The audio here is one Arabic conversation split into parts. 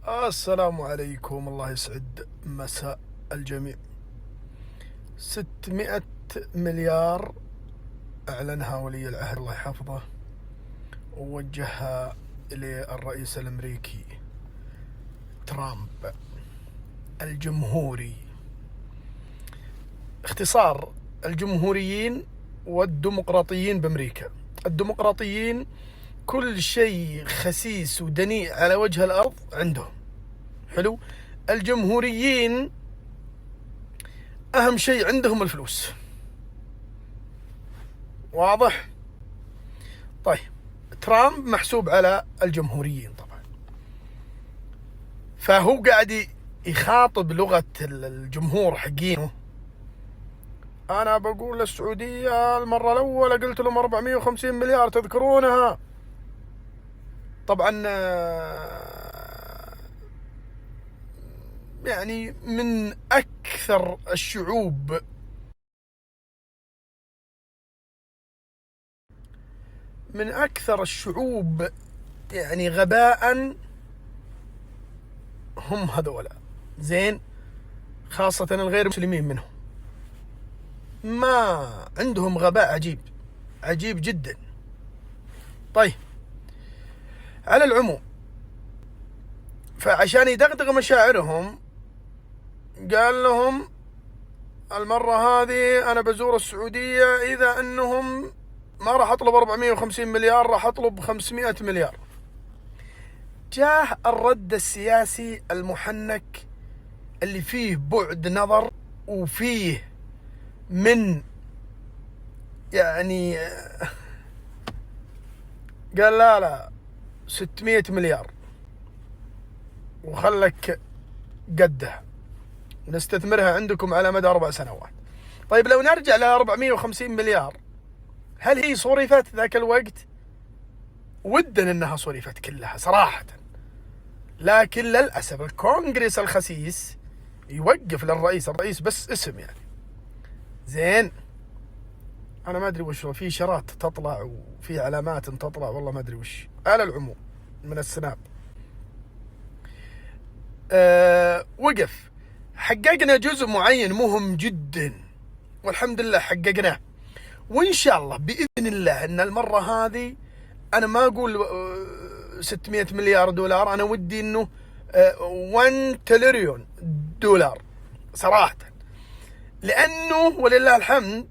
السلام عليكم، الله يسعد مساء الجميع. 600 مليار أعلنها ولي العهد الله يحفظه ووجهها للرئيس الأمريكي ترامب الجمهوري. اختصار: الجمهوريين والديمقراطيين بأمريكا. الديمقراطيين كل شيء خسيس ودنيء على وجه الأرض عندهم، حلو. الجمهوريين أهم شيء عندهم الفلوس، واضح؟ طيب، ترامب محسوب على الجمهوريين طبعا، فهو قاعد يخاطب لغة الجمهور حقينه. أنا بقول للسعودية المرة الأولى قلت لهم 450 مليار تذكرونها. طبعا يعني من أكثر الشعوب يعني غباء هم هذولا، زين، خاصة الغير مسلمين منهم، ما عندهم غباء عجيب جدا. طيب، على العموم، فعشان يدغدغ مشاعرهم قال لهم المرة هذه أنا بزور السعودية، إذا أنهم ما راح أطلب 450 مليار، راح أطلب 500 مليار. جاه الرد السياسي المحنك اللي فيه بعد نظر وفيه من يعني قال لا 600 مليار وخلك قده نستثمرها عندكم على مدى 4 سنوات. طيب، لو نرجع ل 450 مليار، هل هي صرفت ذاك الوقت؟ ودنا انها صرفت كلها صراحة، لكن للأسف الكونغرس الخسيس يوقف للرئيس، الرئيس بس اسم يعني، زين. أنا ما أدري وش في إشارات تطلع وفي علامات تطلع، والله ما أدري وش. على العموم، من السناب وقف. حققنا جزء معين مهم جدا والحمد لله حققناه، وإن شاء الله بإذن الله أن المرة هذه أنا ما أقول 600 مليار دولار، أنا ودي أنه 1 تريليون دولار صراحة، لأنه ولله الحمد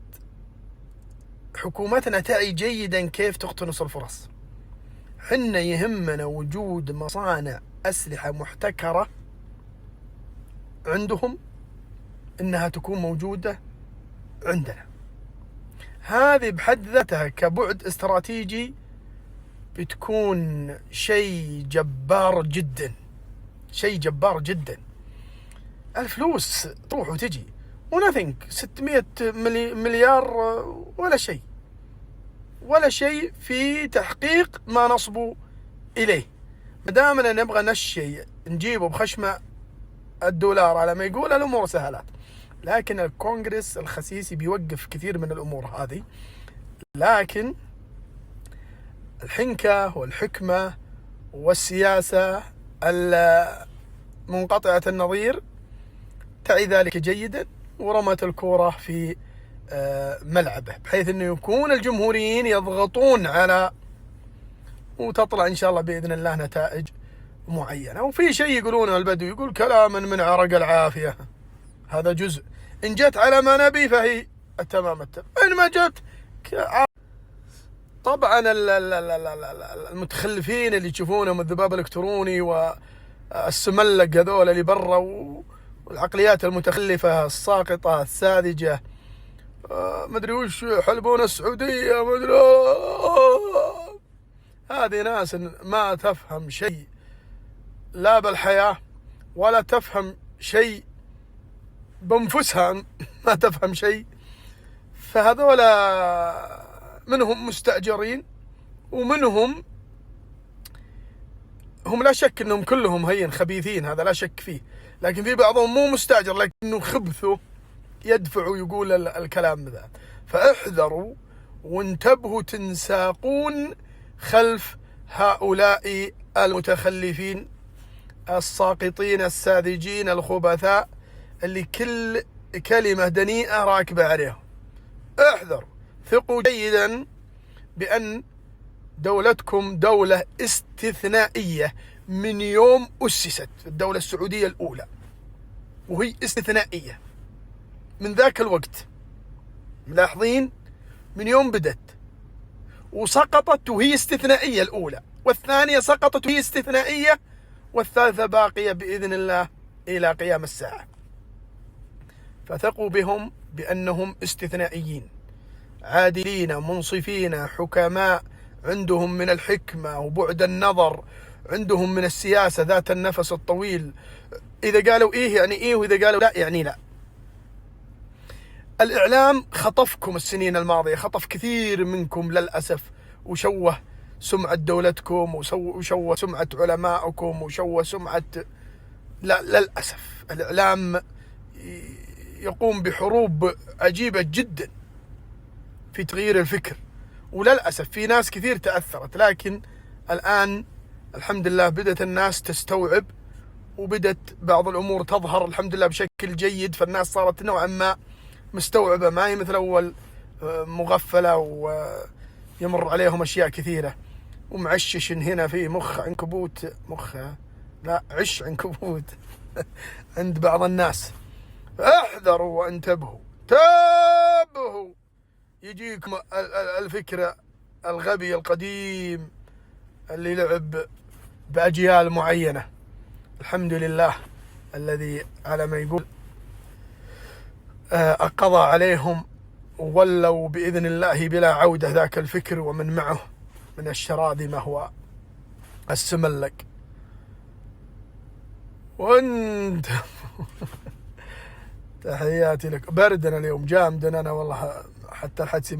حكومتنا تعي جيدا كيف تقتنص الفرص. حنا يهمنا وجود مصانع أسلحة محتكرة عندهم، إنها تكون موجودة عندنا. هذه بحد ذاتها كبعد استراتيجي بتكون شيء جبار جدا. الفلوس تروح وتجي ونثينج. 600 مليار ولا شيء في تحقيق ما نصبوا إليه. مدامنا نبغى نشي نجيبه بخشمة الدولار على ما يقول، الأمور سهلات، لكن الكونغرس الخسيسي بيوقف كثير من الأمور هذه. لكن الحنكة والحكمة والسياسة المنقطعة النظير تعي ذلك جيدا، ورمت الكرة في ملعبه، بحيث أنه يكون الجمهوريين يضغطون على، وتطلع إن شاء الله بإذن الله نتائج معينة. وفي شيء يقولونه البدو، يقول كلاما من عرق العافية، هذا جزء. إن جت على ما نبي فهي التمام، إن ما جت طبعا المتخلفين اللي تشوفونهم، الذباب الإلكتروني والسملق هذول اللي برا، والعقليات المتخلفة الساقطة الساذجة، مدري وش حلبون السعودية، مدري هذه ناس ما تفهم شيء لا بالحياة ولا تفهم شيء بانفسها، ما تفهم شيء. فهذولا منهم مستأجرين، ومنهم هم لا شك انهم كلهم هين خبيثين، هذا لا شك فيه، لكن في بعضهم مو مستأجر لكنه خبثه يدفع ويقول الكلام ذا. فاحذروا وانتبهوا تنساقون خلف هؤلاء المتخلفين الساقطين الساذجين الخبثاء اللي كل كلمة دنيئة راكبة عليهم. احذروا، ثقوا جيدا بأن دولتكم دولة استثنائية من يوم أسست الدولة السعودية الأولى، وهي استثنائية من ذاك الوقت. ملاحظين؟ من يوم بدت وسقطت وهي استثنائية الأولى، والثانية سقطت وهي استثنائية، والثالثة باقية بإذن الله إلى قيام الساعة. فثقوا بهم بأنهم استثنائيين، عادلين، منصفين، حكماء، عندهم من الحكمة وبعد النظر، عندهم من السياسة ذات النفس الطويل. إذا قالوا إيه يعني إيه، وإذا قالوا لا يعني لا. الإعلام خطفكم السنين الماضية، خطف كثير منكم للأسف، وشوه سمعة دولتكم، وشوه سمعة علمائكم، وشوه سمعة. لا، للأسف الإعلام يقوم بحروب عجيبة جدا في تغيير الفكر، وللأسف في ناس كثير تأثرت. لكن الآن الحمد لله بدأت الناس تستوعب، وبدأت بعض الأمور تظهر الحمد لله بشكل جيد، فالناس صارت نوعا ما مستوعبة، ما هي مثل أول مغفلة ويمر عليهم أشياء كثيرة ومعشش هنا في مخ عنكبوت، لا عش عنكبوت عند بعض الناس. احذروا وانتبهوا، تابهوا، يجيكم الفكرة الغبي القديم اللي لعب بأجيال معينة. الحمد لله الذي على ما يقول قضى عليهم وولوا بإذن الله بلا عودة ذاك الفكر، ومن معه من الشراذمة هو السملك. وانت تحياتي لك. بردنا اليوم، جامدنا أنا والله، حتى الحدس